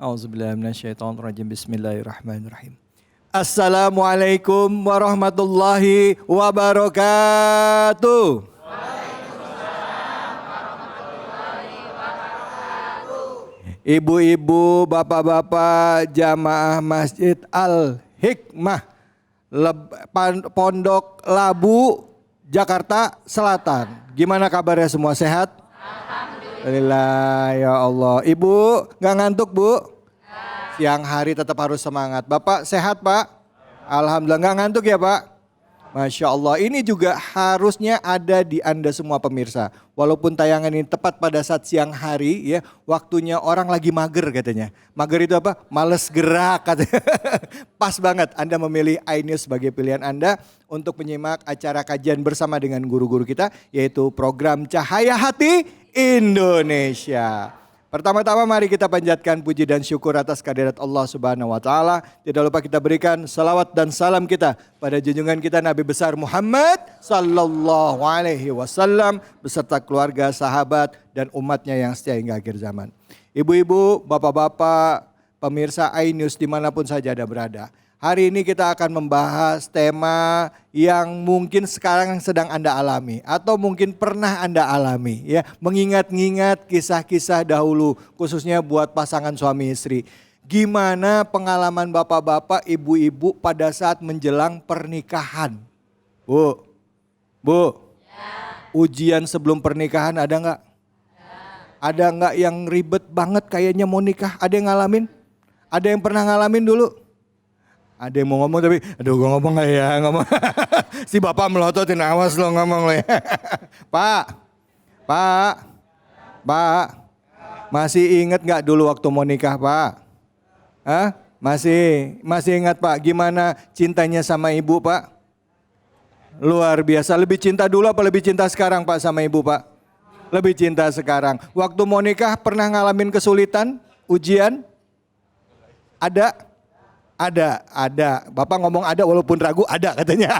Auzubillahiminasyaitonirrajim. Bismillahirrahmanirrahim. Assalamualaikum warahmatullahi wabarakatuh. Ibu-ibu, bapak-bapak, jamaah Masjid Al-Hikmah, Pondok Labu, Jakarta Selatan. Gimana kabarnya semua, sehat? Alhamdulillah, ya Allah. Ibu gak ngantuk, Bu? Siang hari tetap harus semangat. Bapak sehat, Pak? Alhamdulillah. Gak ngantuk ya, Pak? Masya Allah. Ini juga harusnya ada di Anda semua pemirsa. Walaupun tayangan ini tepat pada saat siang hari, ya, waktunya orang lagi mager katanya. Mager itu apa? Males gerak katanya. Pas banget Anda memilih iNews sebagai pilihan Anda untuk menyimak acara kajian bersama dengan guru-guru kita, yaitu program Cahaya Hati Indonesia. Pertama-tama mari kita panjatkan puji dan syukur atas kehadirat Allah Subhanahu wa taala. Tidak lupa kita berikan salawat dan salam kita pada junjungan kita Nabi besar Muhammad sallallahu alaihi wasallam beserta keluarga, sahabat dan umatnya yang setia hingga akhir zaman. Ibu-ibu, bapak-bapak, pemirsa iNews dimanapun saja Anda berada. Hari ini kita akan membahas tema yang mungkin sekarang sedang Anda alami atau mungkin pernah Anda alami, ya, mengingat-ingat kisah-kisah dahulu khususnya buat pasangan suami istri. Gimana pengalaman bapak-bapak, ibu-ibu pada saat menjelang pernikahan? Bu, ya. Ujian sebelum pernikahan ada nggak? Ada nggak yang ribet banget kayaknya mau nikah? Ada yang ngalamin? Ada yang pernah ngalamin dulu? Ada yang mau ngomong tapi, aduh gue ngomong gak ya, ngomong. Si bapak melototin, awas lo ngomong lo ya. Pak, masih inget gak dulu waktu mau nikah, Pak? Hah? Masih ingat, Pak, gimana cintanya sama ibu, Pak? Luar biasa, lebih cinta dulu apa lebih cinta sekarang, Pak, sama ibu, Pak? Lebih cinta sekarang. Waktu mau nikah pernah ngalamin kesulitan, ujian? Ada. Bapak ngomong ada walaupun ragu, ada katanya.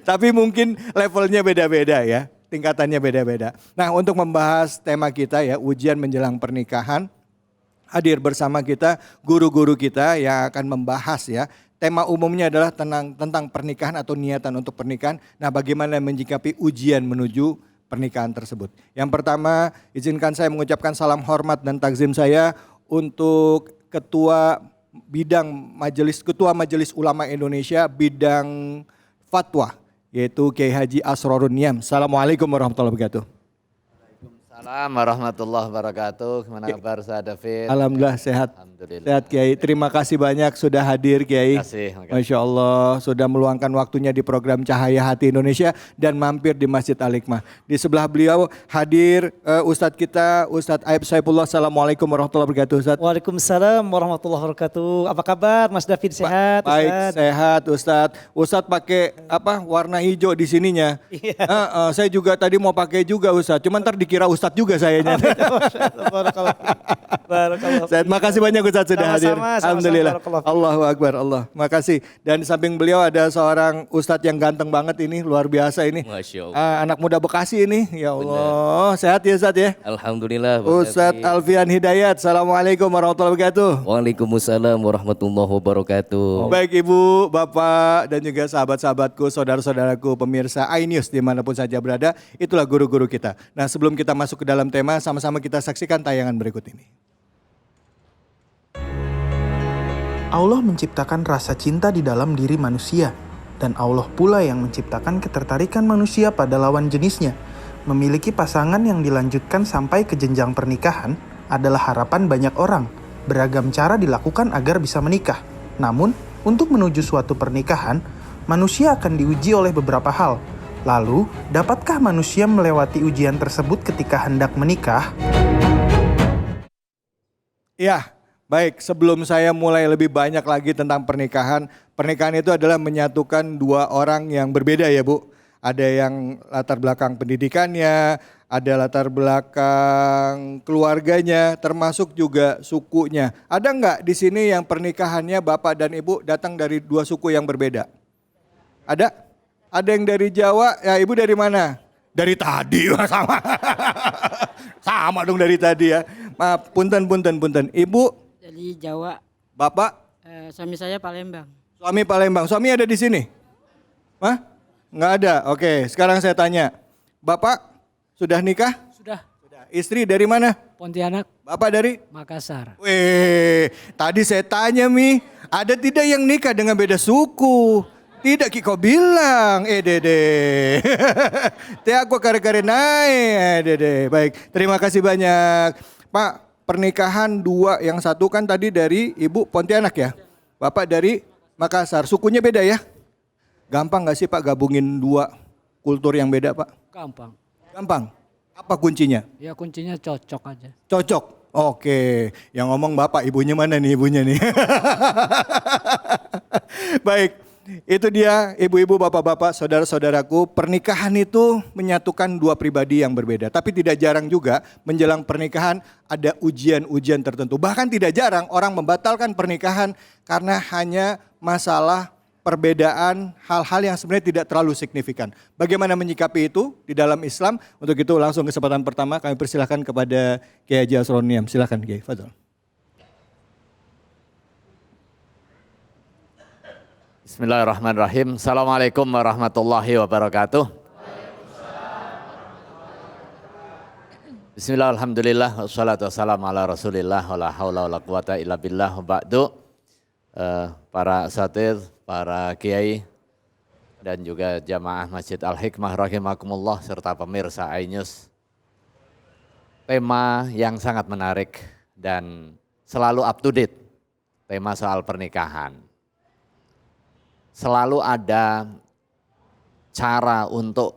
Tapi mungkin levelnya beda-beda ya, tingkatannya beda-beda. Nah, untuk membahas tema kita ya, ujian menjelang pernikahan, hadir bersama kita guru-guru kita yang akan membahas ya. Tema umumnya adalah tentang pernikahan atau niatan untuk pernikahan. Nah, bagaimana menyikapi ujian menuju pernikahan tersebut. Yang pertama, izinkan saya mengucapkan salam hormat dan takzim saya untuk Ketua Majelis Ulama Indonesia bidang fatwa, yaitu Kiai Haji Asrorun Niam. Assalamualaikum warahmatullahi wabarakatuh. Waalaikumsalam warahmatullahi wabarakatuh. Gimana kabar Ustaz David? Alhamdulillah sehat. Alhamdulillah. Sehat Kiai. Terima kasih banyak sudah hadir Kiai. Terima kasih. Masya Allah sudah meluangkan waktunya di program Cahaya Hati Indonesia dan mampir di Masjid Al-Hikmah. Di sebelah beliau hadir Ustadz kita, Ustadz Aib Saifullah. Assalamualaikum warahmatullahi wabarakatuh Ustadz. Waalaikumsalam warahmatullahi wabarakatuh. Apa kabar Mas David, sehat? Baik, Ustadz? sehat Ustadz. Ustadz pakai apa warna hijau di sininya. Iya. Saya juga tadi mau pakai juga Ustadz. Cuman ntar dikira Ustadz juga sayanya. Barakallah. Makasih banyak Ustadz sudah hadir. Alhamdulillah. Allahu Akbar. Allah. Makasih. Dan di samping beliau ada seorang Ustadz yang ganteng banget ini, luar biasa ini. Masya Allah. Anak muda Bekasi ini. Ya Allah. Benar. Sehat ya Ustadz ya? Alhamdulillah. Ustadz Alfian Hidayat. Assalamualaikum warahmatullahi wabarakatuh. Waalaikumsalam warahmatullahi wabarakatuh. Baik Ibu, Bapak dan juga sahabat-sahabatku, saudara-saudaraku, pemirsa iNews dimanapun saja berada, itulah guru-guru kita. Nah, sebelum kita masuk ke dalam tema, sama-sama kita saksikan tayangan berikut ini. Allah menciptakan rasa cinta di dalam diri manusia, dan Allah pula yang menciptakan ketertarikan manusia pada lawan jenisnya. Memiliki pasangan yang dilanjutkan sampai ke jenjang pernikahan adalah harapan banyak orang. Beragam cara dilakukan agar bisa menikah. Namun, untuk menuju suatu pernikahan, manusia akan diuji oleh beberapa hal. Lalu, dapatkah manusia melewati ujian tersebut ketika hendak menikah? Ya, baik, sebelum saya mulai lebih banyak lagi tentang pernikahan. Pernikahan itu adalah menyatukan dua orang yang berbeda ya Bu. Ada yang latar belakang pendidikannya, ada latar belakang keluarganya, termasuk juga sukunya. Ada nggak di sini yang pernikahannya Bapak dan Ibu datang dari dua suku yang berbeda? Ada? Ada yang dari Jawa, ya Ibu dari mana? Dari tadi, sama. Sama dong dari tadi ya. Maaf, punten. Ibu, Dari Jawa, Bapak, suami saya Palembang. suami Palembang. Suami ada di sini? Hah? Nggak ada. Oke, sekarang saya tanya. Bapak sudah nikah? Sudah, Sudah. Istri dari mana? Pontianak, Bapak dari? Makassar. Weh, tadi saya tanya Mi, ada tidak yang nikah dengan beda suku? Tidak Kiko bilang, dede. Teh aku kare-kare naik, dede. Baik, terima kasih banyak. Pak, pernikahan dua, yang satu kan tadi dari Ibu Pontianak ya? Bapak dari Makassar, sukunya beda ya? Gampang gak sih Pak gabungin dua kultur yang beda Pak? Gampang. Gampang. Apa kuncinya? Ya kuncinya cocok aja. Cocok. Oke, yang ngomong Bapak, ibunya mana nih ibunya nih? Baik, itu dia ibu-ibu, bapak-bapak, saudara-saudaraku. Pernikahan itu menyatukan dua pribadi yang berbeda. Tapi tidak jarang juga menjelang pernikahan ada ujian-ujian tertentu. Bahkan tidak jarang orang membatalkan pernikahan karena hanya masalah perbedaan hal-hal yang sebenarnya tidak terlalu signifikan. Bagaimana menyikapi itu di dalam Islam? Untuk itu langsung kesempatan pertama kami persilahkan kepada Kiai Haji Asroniam. Silakan Kiai, fadhol. Bismillahirrahmanirrahim. Assalamualaikum warahmatullahi wabarakatuh. Bismillah, alhamdulillah, wassalatu wassalamu ala rasulillah, wa la hawla wa la quwata illa billah, wa ba'du. Para asatidz, para kiai, dan juga jamaah Masjid Al-Hikmah rahimakumullah, serta pemirsa iNews. Tema yang sangat menarik dan selalu up to date, tema soal pernikahan. Selalu ada cara untuk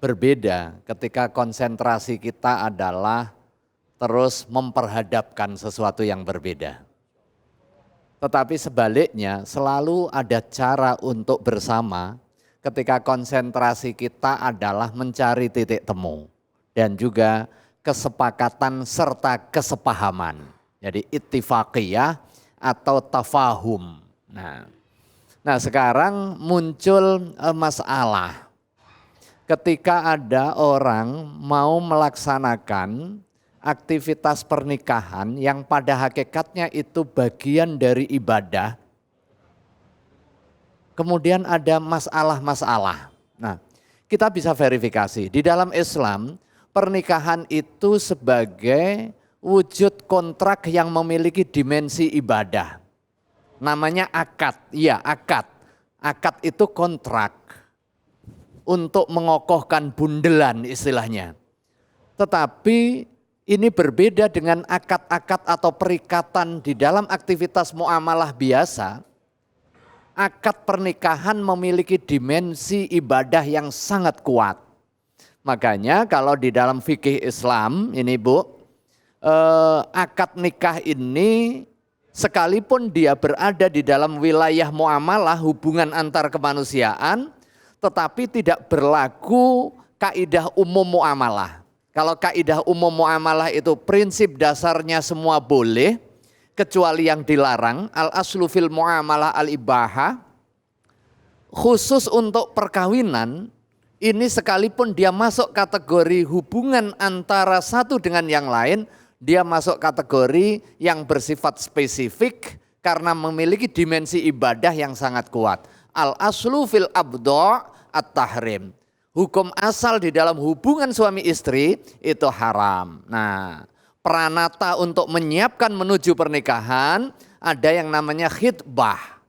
berbeda ketika konsentrasi kita adalah terus memperhadapkan sesuatu yang berbeda. Tetapi sebaliknya selalu ada cara untuk bersama ketika konsentrasi kita adalah mencari titik temu dan juga kesepakatan serta kesepahaman. Jadi ittifaqiyah atau tafahum. Nah sekarang muncul masalah ketika ada orang mau melaksanakan aktivitas pernikahan yang pada hakikatnya itu bagian dari ibadah. Kemudian ada masalah-masalah. Nah, kita bisa verifikasi. Di dalam Islam, pernikahan itu sebagai wujud kontrak yang memiliki dimensi ibadah. Namanya akad. Iya, akad. Akad itu kontrak untuk mengokohkan bundelan istilahnya. Tetapi ini berbeda dengan akad-akad atau perikatan di dalam aktivitas muamalah biasa. Akad pernikahan memiliki dimensi ibadah yang sangat kuat. Makanya kalau di dalam fikih Islam ini Bu, akad nikah ini sekalipun dia berada di dalam wilayah muamalah hubungan antar kemanusiaan, tetapi tidak berlaku kaidah umum muamalah. Kalau kaidah umum muamalah itu prinsip dasarnya semua boleh, kecuali yang dilarang, al-aslu fil muamalah al-ibahah, khusus untuk perkawinan, ini sekalipun dia masuk kategori hubungan antara satu dengan yang lain, dia masuk kategori yang bersifat spesifik karena memiliki dimensi ibadah yang sangat kuat. Al-aslu fil abdo' at-tahrim. Hukum asal di dalam hubungan suami istri itu haram. Nah, pranata untuk menyiapkan menuju pernikahan ada yang namanya khitbah.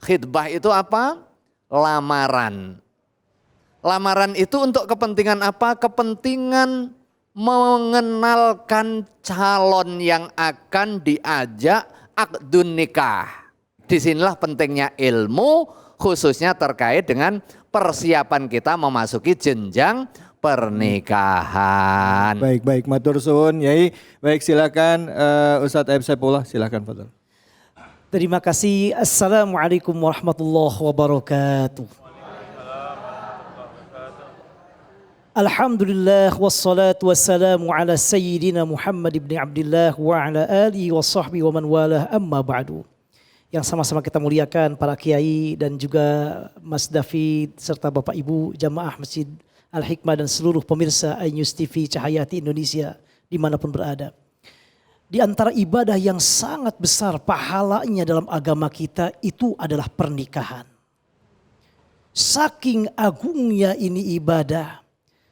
Khitbah itu apa? Lamaran. Lamaran itu untuk kepentingan apa? Kepentingan mengenalkan calon yang akan diajak akdun nikah. Disinilah pentingnya ilmu khususnya terkait dengan persiapan kita memasuki jenjang pernikahan. Baik, matur suwun Yai. Baik, silakan Ustadz Aib Saipullah, silakan fadhol. Terima kasih. Assalamualaikum warahmatullahi wabarakatuh. Alhamdulillah wassalatu wassalamu ala sayyidina Muhammad ibn Abdullah wa ala alihi wa sahbihi wa man walah amma ba'du. Yang sama-sama kita muliakan para kiai dan juga Mas David serta Bapak Ibu jamaah Masjid Al-Hikmah dan seluruh pemirsa iNews TV Cahayati Indonesia dimanapun berada. Di antara ibadah yang sangat besar pahalanya dalam agama kita itu adalah pernikahan. Saking agungnya ini ibadah,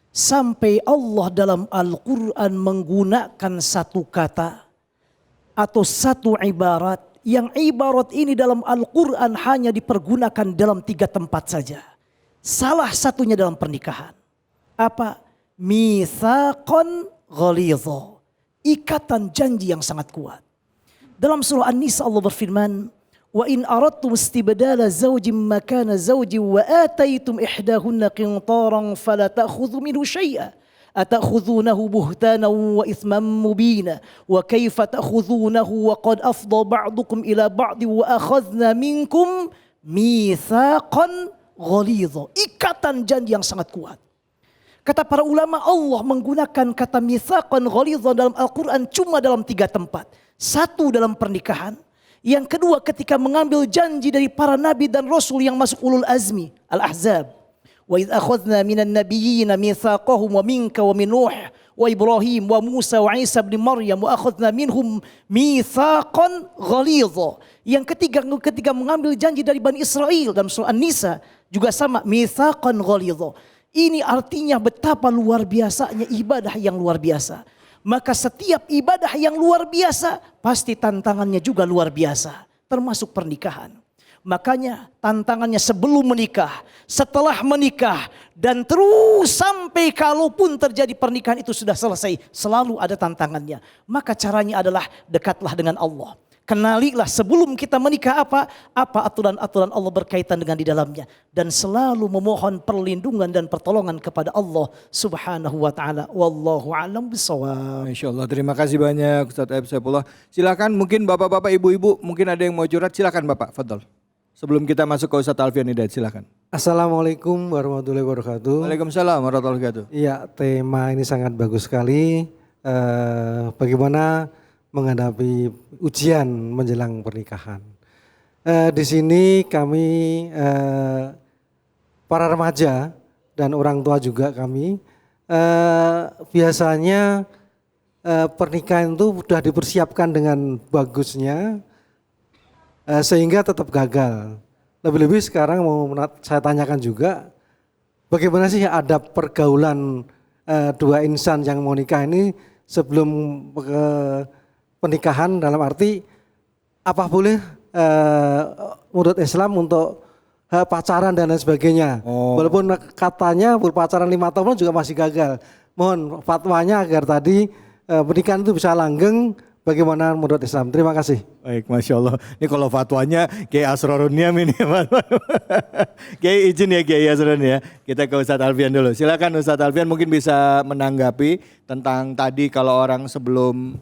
sampai Allah dalam Al-Quran menggunakan satu kata atau satu ibarat, yang ibarat ini dalam Al-Quran hanya dipergunakan dalam 3 tempat saja. Salah satunya dalam pernikahan. Apa? Mitsaqan ghalidha. Ikatan janji yang sangat kuat. Dalam surah An-Nisa Allah berfirman, "Wa in aradtum istibdala zawjin makana zawjin wa ataitum ihdahunna qintaran fala ta'khudhu minhu syai'a atakhudhunahu buhtanan wa ithman mubina wa kaifa ta'khudhunahu wa qad afdha ba'dukum ila ba'di wa akhadna minkum mitsaqan ghalidha." Ikatan janji yang sangat kuat. Kata para ulama, Allah menggunakan kata mitsaqan ghalidha dalam Al-Quran cuma dalam 3 tempat. Satu dalam pernikahan. Yang kedua ketika mengambil janji dari para nabi dan rasul yang masuk ulul azmi. Al-Ahzab. Wa idh akhadna minan nabiyyina mitsaqahum wa minka wa min Nuh wa Ibrahim wa Musa wa Isa bin Maryam wa akhadna minhum mitsaqan ghalidha. Yang ketiga ketika mengambil janji dari Bani Israel dalam surah An-Nisa juga sama mitsaqan ghalidha. Ini artinya betapa luar biasanya ibadah yang luar biasa. Maka setiap ibadah yang luar biasa pasti tantangannya juga luar biasa. Termasuk pernikahan. Makanya tantangannya sebelum menikah, setelah menikah, dan terus sampai kalaupun terjadi pernikahan itu sudah selesai. Selalu ada tantangannya. Maka caranya adalah dekatlah dengan Allah. Kenalilah sebelum kita menikah apa aturan-aturan Allah berkaitan dengan di dalamnya. Dan selalu memohon perlindungan dan pertolongan kepada Allah subhanahu wa ta'ala. Wallahu a'lam bishawab. Masya Allah, terima kasih banyak Ustaz Aib Saifullah. Silakan mungkin bapak-bapak, ibu-ibu, mungkin ada yang mau curhat, silakan Bapak, fadhol. Sebelum kita masuk ke Ustaz Alfian Hidayat, silakan. Assalamualaikum warahmatullahi wabarakatuh. Waalaikumsalam warahmatullahi wabarakatuh. Iya, tema ini sangat bagus sekali. Bagaimana menghadapi ujian menjelang pernikahan. Di sini kami para remaja dan orang tua juga kami biasanya pernikahan itu sudah dipersiapkan dengan bagusnya sehingga tetap gagal. Lebih-lebih sekarang mau saya tanyakan juga bagaimana sih adab pergaulan dua insan yang mau nikah ini sebelum pernikahan, dalam arti apa boleh menurut Islam untuk pacaran dan lain sebagainya. Walaupun katanya berpacaran 5 tahun juga masih gagal. Mohon fatwanya agar tadi pernikahan itu bisa langgeng. Bagaimana menurut Islam? Terima kasih. Baik, Masya Allah. Ini kalau fatwanya Kiai Asrorun Niam ini. Kiai izin ya Kiai Asrorun ya. Kita ke Ustadz Alfian dulu. Silakan Ustadz Alfian mungkin bisa menanggapi tentang tadi kalau orang sebelum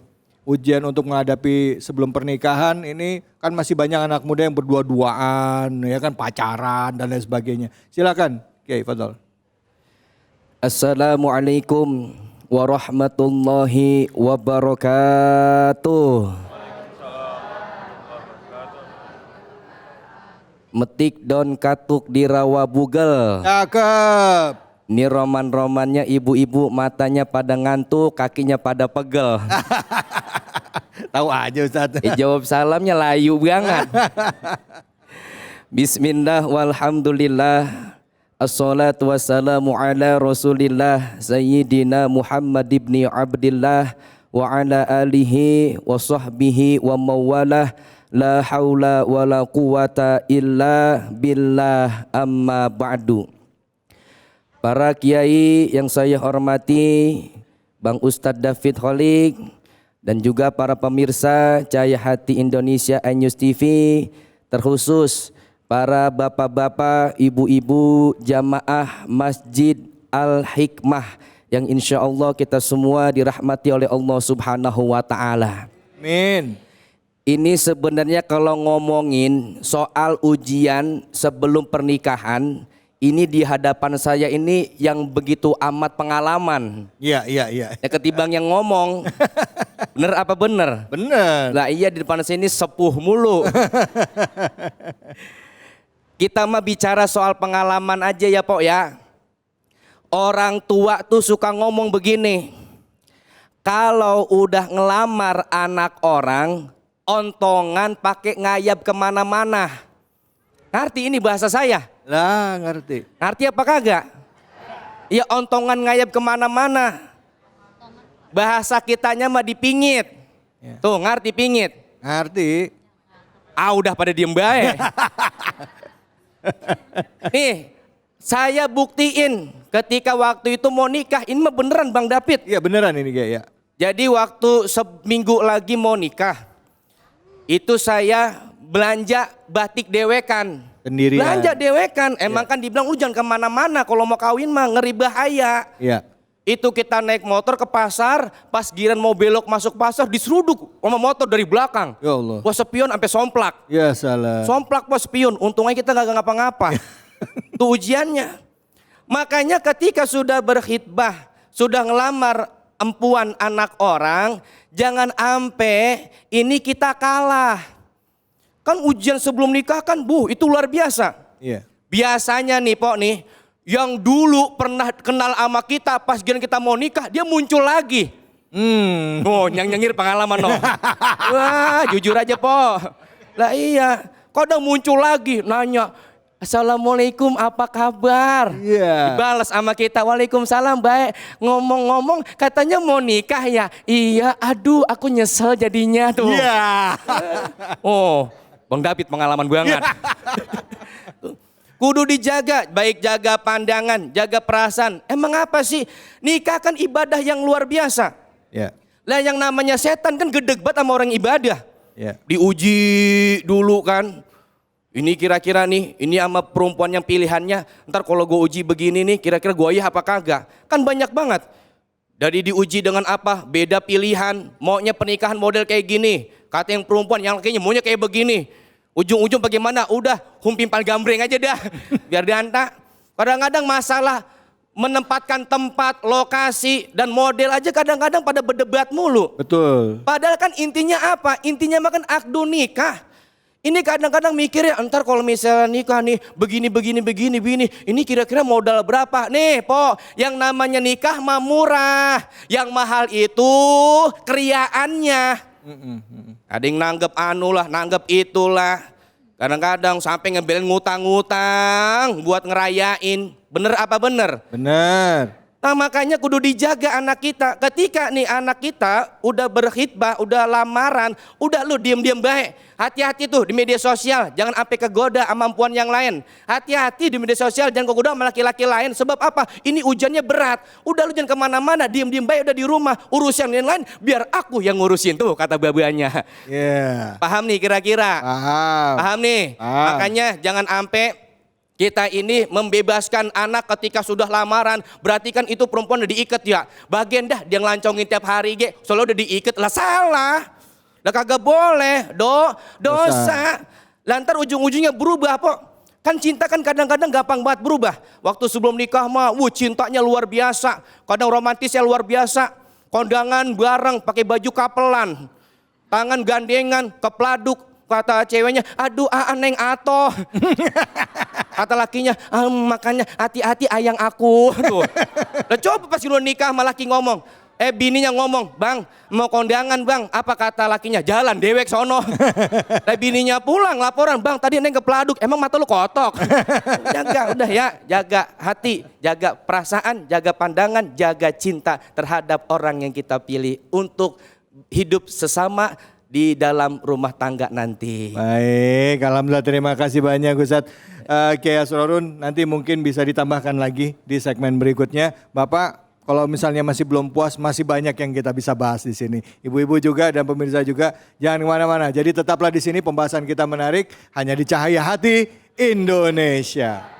ujian untuk menghadapi sebelum pernikahan ini kan masih banyak anak muda yang berdua-duaan, ya kan, pacaran dan lain sebagainya. Silakan Kiai, fadhol. Assalamualaikum warahmatullahi wabarakatuh. Metik don katuk di rawa bugel. Cakep. Ini roman-romannya ibu-ibu matanya pada ngantuk, kakinya pada pegel. Tahu aja Ustaz. Jawab salamnya layu banget. Bismillah walhamdulillah. Assalatu wassalamu ala rasulillah Sayyidina Muhammad ibn Abdillah wa ala alihi wa sahbihi wa mawalah. La hawla wa la quwata illa billah amma ba'du. Para kiai yang saya hormati, Bang Ustadz David Kholik, dan juga para pemirsa Cahaya Hati Indonesia iNews TV, terkhusus para bapak-bapak, ibu-ibu jamaah Masjid Al-Hikmah yang insya Allah kita semua dirahmati oleh Allah Subhanahu wa Ta'ala. Amin. Ini sebenarnya kalau ngomongin soal ujian sebelum pernikahan, ini di hadapan saya ini yang begitu amat pengalaman. Iya. Ya ketimbang yang ngomong. Bener apa bener? Bener. Lah iya, di depan sini sepuh mulu. Kita mah bicara soal pengalaman aja ya Pok ya. Orang tua tuh suka ngomong begini. Kalau udah ngelamar anak orang, ontongan pakai ngayap kemana-mana. Ngerti ini bahasa saya? Lah ngerti. Ngerti apa kagak? Ya ontongan ngayap kemana-mana. Bahasa kitanya mah dipingit. Ya. Tuh ngerti pingit? Ngerti. Ah udah pada diem baik. Nih saya buktiin ketika waktu itu mau nikah. Ini mah beneran Bang David. Iya beneran ini kayak ya. Jadi waktu seminggu lagi mau nikah, itu saya belanja batik dewekan. Sendirian. Belanja dewekan, emang kan dibilang lu jangan kemana-mana kalau mau kawin mah ngeri bahaya. Iya. Itu kita naik motor ke pasar, pas giran mau belok masuk pasar diseruduk sama motor dari belakang. Ya Allah. Wah spion sampai somplak. Ya salah. Somplak bos spion, untungnya kita nggak ngapa-ngapa. Itu ujiannya. Makanya ketika sudah berkhitbah, sudah ngelamar empuan anak orang, jangan ampe ini kita kalah. Kan ujian sebelum nikah kan itu luar biasa. Iya. Biasanya nih Pok nih, yang dulu pernah kenal sama kita pas kita mau nikah, dia muncul lagi. Oh nyengir pengalaman no. Wah jujur aja Pok. Lah iya, kadang muncul lagi nanya, Assalamualaikum apa kabar? Iya. Dibalas sama kita, Waalaikumsalam baik. Ngomong-ngomong katanya mau nikah ya? Iya, aduh aku nyesel jadinya tuh. Iya. Oh, Bang David pengalaman banget. Kudu dijaga, baik jaga pandangan, jaga perasaan. Emang apa sih? Nikah kan ibadah yang luar biasa. Ya. Lah yang namanya setan kan gedeg banget sama orang ibadah. Ya. Diuji dulu kan. Ini kira-kira nih, ini sama perempuan yang pilihannya, ntar kalau gue uji begini nih, kira-kira gue iya apa kagak? Kan banyak banget. Dari diuji dengan apa? Beda pilihan, maunya pernikahan model kayak gini. Kata yang perempuan, yang lakinya maunya kayak begini. Ujung-ujung bagaimana? Udah, humpimpal gambreng aja dah, biar diantar. Kadang-kadang masalah menempatkan tempat, lokasi, dan model aja kadang-kadang pada berdebat mulu. Betul. Padahal kan intinya apa? Intinya makan akdu nikah. Ini kadang-kadang mikir ya, entar kalau misalnya nikah nih begini, ini kira-kira modal berapa? Nih Po, yang namanya nikah mah murah, yang mahal itu kriaannya. Ada yang nanggep anu lah, nanggep itulah. Kadang-kadang sampai ngebelin ngutang-ngutang buat ngerayain. Bener apa bener? Bener. Nah makanya kudu dijaga anak kita. Ketika nih anak kita udah berkhitbah, udah lamaran, udah lu diem-diem baik. Hati-hati tuh di media sosial, jangan sampai kegoda sama perempuan yang lain. Hati-hati di media sosial, jangan kegoda sama laki-laki lain. Sebab apa? Ini ujiannya berat. Udah lu jangan kemana-mana, diem-diem baik udah di rumah. Urusan yang lain biar aku yang ngurusin tuh kata babuannya. Iya. Paham nih kira-kira? Paham. Paham nih? Paham. Makanya jangan sampai kita ini membebaskan anak ketika sudah lamaran. Berarti kan itu perempuan udah diikat ya. Bagian dah dia ngelancongin tiap hari ge. Soalnya udah diikat lah salah. Lah kagak boleh. Dosa. Lantar ujung-ujungnya berubah Pok. Kan cinta kan kadang-kadang gampang banget berubah. Waktu sebelum nikah mah cintanya luar biasa. Kadang romantisnya luar biasa. Kondangan bareng pakai baju kapelan. Tangan gandengan kepladuk. Kata ceweknya, aduh neng atoh. Kata lakinya, makanya hati-hati ayang aku. Tuh. Nah, coba pas lu nikah sama laki ngomong. Bininya ngomong, bang mau kondangan bang. Apa kata lakinya? Jalan dewek sono. Nah, bininya pulang laporan, bang tadi neng kepladuk. Emang mata lu kotok? Jaga udah ya, jaga hati, jaga perasaan, jaga pandangan, jaga cinta terhadap orang yang kita pilih. Untuk hidup sesama di dalam rumah tangga nanti. Baik, alhamdulillah terima kasih banyak Ustadz. Kiai Asrorun nanti mungkin bisa ditambahkan lagi di segmen berikutnya. Bapak kalau misalnya masih belum puas, masih banyak yang kita bisa bahas di sini. Ibu-ibu juga dan pemirsa juga jangan kemana-mana. Jadi tetaplah di sini, pembahasan kita menarik hanya di Cahaya Hati Indonesia.